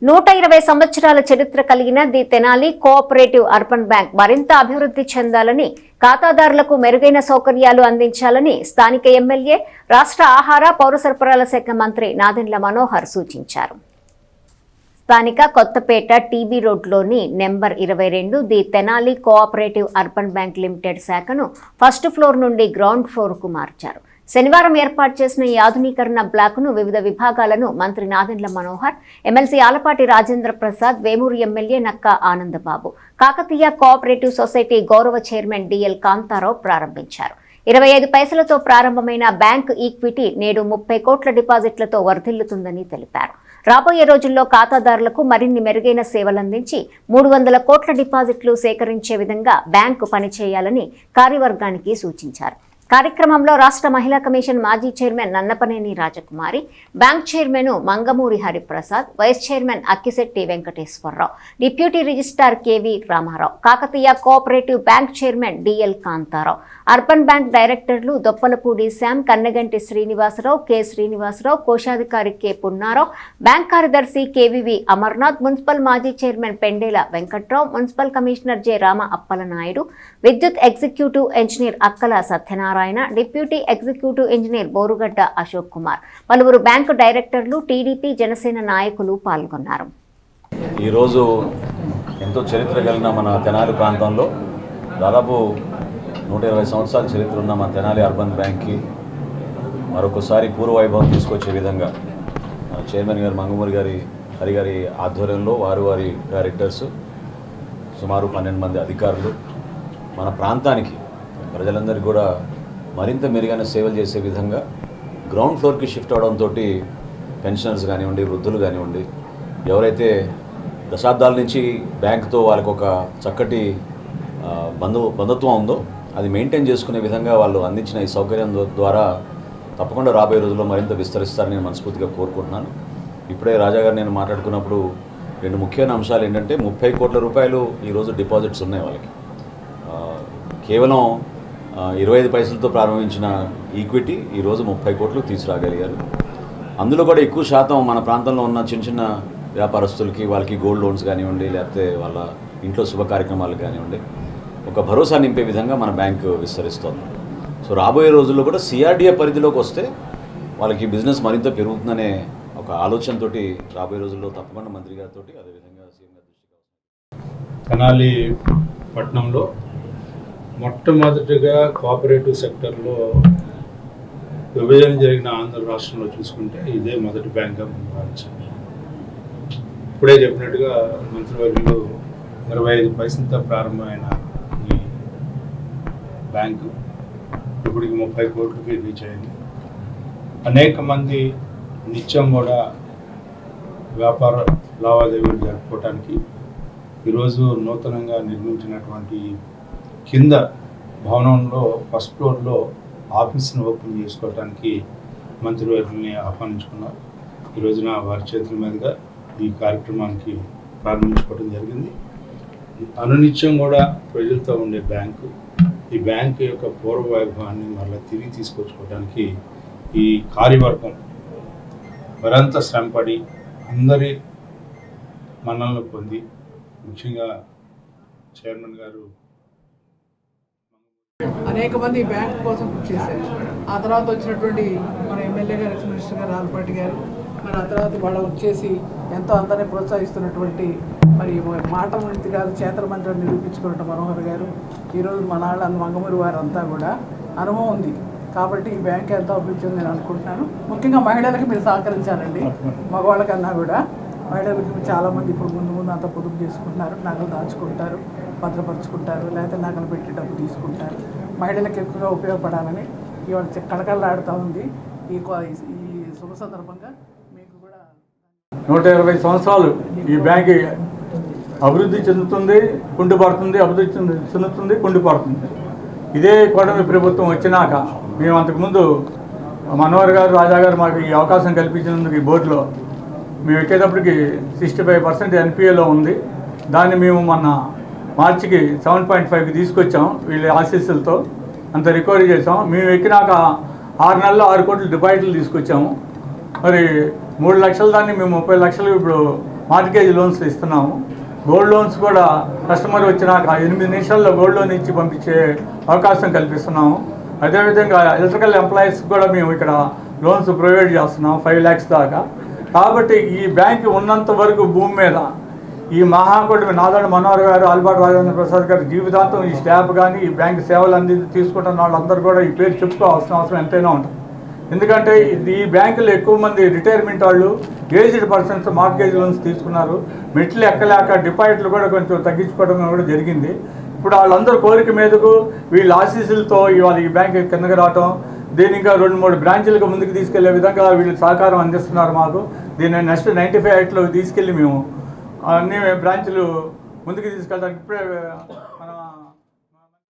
120 సంవత్సరాల చరిత్ర కలిగిన the Tenali cooperative urban bank మరింత అభివృద్ధి చెందాలని, ఖాతాదారులకు మెరుగైన సౌకర్యాలు అందించాలని స్థానిక ఎమ్మెల్యే, రాష్ట్ర ఆహార, పౌర సరఫరాల శాఖ మంత్రి నాదెండ్ల మనోహర్ సూచించారు. స్థానిక కొత్తపేట టీబీ రోడ్లోని number 22 the Tenali cooperative urban bank limited శాఖను ఫస్ట్ ఫ్లోర్ నుండి గ్రౌండ్ ఫ్లోర్కు మార్చారు. శనివారం ఏర్పాటు చేసిన ఈ ఆధునీకరణ బ్లాకును వివిధ విభాగాలను మంత్రి Nadendla Manohar, MLC Alapati Rajendra Prasad, Vemuru MLA Nakka Anandababu, Kakatiya cooperative society గౌరవ చైర్మన్ డిఎల్ కాంతారావు ప్రారంభించారు. 25 పైసలతో ప్రారంభమైన బ్యాంక్ ఈక్విటీ నేడు 30 కోట్ల డిపాజిట్లతో వర్ధిల్లుతుందని తెలిపారు. రాబోయే రోజుల్లో ఖాతాదారులకు మరిన్ని మెరుగైన సేవలందించి 300 కోట్ల డిపాజిట్లు సేకరించే విధంగా బ్యాంకు పనిచేయాలని కార్యవర్గానికి సూచించారు. కార్యక్రమంలో రాష్ట్ర మహిళా కమిషన్ మాజీ chairman Nannapaneni Rajakumari, bank chairman Mangamuri Hariprasad, vice chairman Akkisetti Venkateswararao, deputy registrar KV Ramarao, Kakatiya cooperative bank chairman DL Kantharao, urban bank డైరెక్టర్లు దొప్పలపూడి శ్యామ్, కన్నగంటి శ్రీనివాసరావు, కె శ్రీనివాసరావు, కోశాధికారి కె పున్నారావు, బ్యాంక్ కార్యదర్శి కెవివి అమర్నాథ్, మున్సిపల్ మాజీ chairman Pendela Venkatrao, municipal commissioner J Rama Appalanaidu, విద్యుత్ executive engineer Akkala Satyanarayana, deputy executive engineer Borugadda Ashok Kumar, పలువురు బ్యాంకు డైరెక్టర్లు, టీడీపీ, జనసేన నాయకులు పాల్గొన్నారు. ఈరోజు ఎంతో చరిత్ర కలిగిన మన తెనాలి ప్రాంతంలో దాదాపు 120 సంవత్సరాల చరిత్ర ఉన్న మన తెనాలి అర్బన్ బ్యాంక్కి మరొకసారి పూర్వ వైభవం తీసుకొచ్చే విధంగా చైర్మన్ గారు మంగమూరి హరి గారి ఆధ్వర్యంలో వారి డైరెక్టర్స్, సుమారు 12 మంది అధికారులు మన ప్రాంతానికి ప్రజలందరికీ కూడా మరింత మెరుగైన సేవలు చేసే విధంగా గ్రౌండ్ ఫ్లోర్కి షిఫ్ట్ అవడంతో పెన్షనర్స్ కానివ్వండి, వృద్ధులు కానివ్వండి, ఎవరైతే దశాబ్దాల నుంచి బ్యాంకుతో వాళ్ళకు ఒక చక్కటి బంధుత్వం ఉందో అది మెయింటైన్ చేసుకునే విధంగా వాళ్ళు అందించిన ఈ సౌకర్యం ద్వారా తప్పకుండా రాబోయే రోజుల్లో మరింత విస్తరిస్తారని నేను మనస్ఫూర్తిగా కోరుకుంటున్నాను. ఇప్పుడే రాజాగారు నేను మాట్లాడుకున్నప్పుడు 2 ముఖ్యమైన అంశాలు ఏంటంటే 30 కోట్ల రూపాయలు ఈరోజు డిపాజిట్స్ ఉన్నాయి వాళ్ళకి. కేవలం 25 పైసలతో ప్రారంభించిన ఈక్విటీ ఈరోజు 30 కోట్లు తీసుకురాగలిగారు. అందులో కూడా ఎక్కువ శాతం మన ప్రాంతంలో ఉన్న చిన్న వ్యాపారస్తులకి, వాళ్ళకి గోల్డ్ లోన్స్ కానివ్వండి, లేకపోతే వాళ్ళ ఇంట్లో శుభ కార్యక్రమాలకు కానివ్వండి, ఒక భరోసా నింపే విధంగా మన బ్యాంకు విస్తరిస్తోంది. సో రాబోయే రోజుల్లో కూడా సిఆర్డిఏ పరిధిలోకి వస్తే వాళ్ళకి బిజినెస్ మరింత పెరుగుతుందనే ఒక ఆలోచనతో రాబోయే రోజుల్లో తప్పకుండా మంత్రి గారితో అదేవిధంగా సీఎం గారి దృష్టికి తెనాలి పట్టణంలో మొట్టమొదటిగా కోఆపరేటివ్ సెక్టర్లో విభజన జరిగిన ఆంధ్ర రాష్ట్రంలో చూసుకుంటే ఇదే మొదటి బ్యాంక్గా భావించాలి. ఇప్పుడే చెప్పినట్టుగా మంత్రివర్యులు 25 పైసలతో ప్రారంభమైన ఈ బ్యాంకు ఇప్పటికి 30 కోట్లకి రీచ్ అయింది. అనేక మంది నిత్యం కూడా వ్యాపార లావాదేవీలు జరుపుకోవటానికి ఈరోజు నూతనంగా నిర్మించినటువంటి కింద భవనంలో ఫస్ట్ ఫ్లోర్లో ఆఫీస్ని ఓపెన్ చేసుకోవడానికి మంత్రివర్యుల్ని ఆహ్వానించుకున్నారు. ఈ రోజున వారి చేతుల మీదుగా ఈ కార్యక్రమానికి ప్రారంభించుకోవడం జరిగింది. అనునిత్యం కూడా ప్రజలతో ఉండే బ్యాంకు, ఈ బ్యాంకు యొక్క పూర్వ వైభవాన్ని మరలా తిరిగి తీసుకొచ్చుకోవడానికి ఈ కార్యవర్గం మరింత శ్రమపడి అందరి మన్నలను పొంది, ముఖ్యంగా చైర్మన్ గారు అనేక మంది బ్యాంక్ కోసం కృషి చేశారు. ఆ తర్వాత వచ్చినటువంటి మన ఎమ్మెల్యే గారు, ఎక్స్ మినిస్టర్ గారు ఆలపాటి గారు, మరి ఆ తర్వాత వాళ్ళు వచ్చేసి ఎంతో అందరినీ ప్రోత్సహిస్తున్నటువంటి మరి మాట మంత్రి గారు, చేతల మంత్రి నిరూపించుకున్న మనోహర్ గారు, ఈరోజు మన వాళ్ళ మంగమూరి వారంతా కూడా అనుభవం ఉంది కాబట్టి ఈ బ్యాంక్ ఎంతో అభివృద్ధి ఉంది నేను అనుకుంటున్నాను. ముఖ్యంగా మహిళలకి మీరు సహకరించాలండి. మగవాళ్ళకన్నా కూడా మహిళలకి చాలామంది ఇప్పుడు ముందు అంతా పొదుపు చేసుకుంటున్నారు, నగలు దాచుకుంటారు, భద్రపరుచుకుంటారు, లేకపోతే నగలు పెట్టి డబ్బు తీసుకుంటారు. మహిళలకు ఎక్కువగా ఉపయోగపడాలని ఇవాళ కళకళలాడుతూ ఉంది. ఈ శుభ సందర్భంగా మీకు కూడా 120 సంవత్సరాలు ఈ బ్యాంక్ అభివృద్ధి చెందుతుంది, కుండిపడుతుంది, అభివృద్ధి చెందుతుంది, కుండిపడుతుంది. ఇదే కూటమి ప్రభుత్వం వచ్చినాక మేము అంతకుముందు మనోహర్ గారు, రాజా గారు మాకు ఈ అవకాశం కల్పించినందుకు ఈ బోర్డులో మేము ఎక్కేటప్పటికి 65% ఎన్పిఏలో ఉంది. దాన్ని మేము మొన్న మార్చికి 7.5కి తీసుకొచ్చాం. వీళ్ళ ఆశీస్సులతో అంత రికవరీ చేసాం. మేము ఎక్కినాక 6 నెలల్లో 6 కోట్ల డిపాజిట్లు తీసుకొచ్చాము. మరి 3 లక్షల దాన్ని మేము 30 లక్షలు ఇప్పుడు మార్గేజ్ లోన్స్ ఇస్తున్నాము. గోల్డ్ లోన్స్ కూడా కస్టమర్ వచ్చినాక 8 నిమిషాల్లో గోల్డ్ లోన్ ఇచ్చి పంపించే అవకాశం కల్పిస్తున్నాము. అదేవిధంగా ఎలక్ట్రికల్ ఎంప్లాయీస్ కూడా మేము ఇక్కడ లోన్స్ ప్రొవైడ్ చేస్తున్నాం 5 lakhs దాకా. కాబట్టి ఈ బ్యాంక్ ఉన్నంత వరకు భూమి మీద ఈ మహాకూటమి నాదెండ్ల మనోహర్ గారు, ఆల్బర్ట్ రాజేంద్ర ప్రసాద్ గారు జీవితాంతం ఈ స్టాఫ్ కానీ ఈ బ్యాంక్ సేవలు తీసుకుంటున్న వాళ్ళందరూ కూడా ఈ పేరు చెప్పుకోవాల్సిన అవసరం ఎంతైనా ఉంటుంది. ఎందుకంటే ఈ బ్యాంకులో ఎక్కువ మంది రిటైర్మెంట్ వాళ్ళు, ఏజ్డ్ పర్సన్స్ మార్గేజ్ లోన్స్ తీసుకున్నారు. మెట్లు ఎక్కలేక డిపాజిట్లు కూడా కొంచెం తగ్గించుకోవడం కూడా జరిగింది. ఇప్పుడు వాళ్ళందరూ కోరిక మీదకు వీళ్ళ ఆశీస్సులతో ఇవాళ ఈ బ్యాంక్ కిందకి రావటం, దీని ఇంకా 2-3 బ్రాంచీలకు ముందుకు తీసుకెళ్లే విధంగా వీళ్ళు సహకారం అందిస్తున్నారు మాకు. దీన్ని నెక్స్ట్ 95 యాక్ట్లో తీసుకెళ్ళి మేము అన్ని బ్రాంచ్లు ముందుకు తీసుకెళ్ళడానికి ఇప్పుడే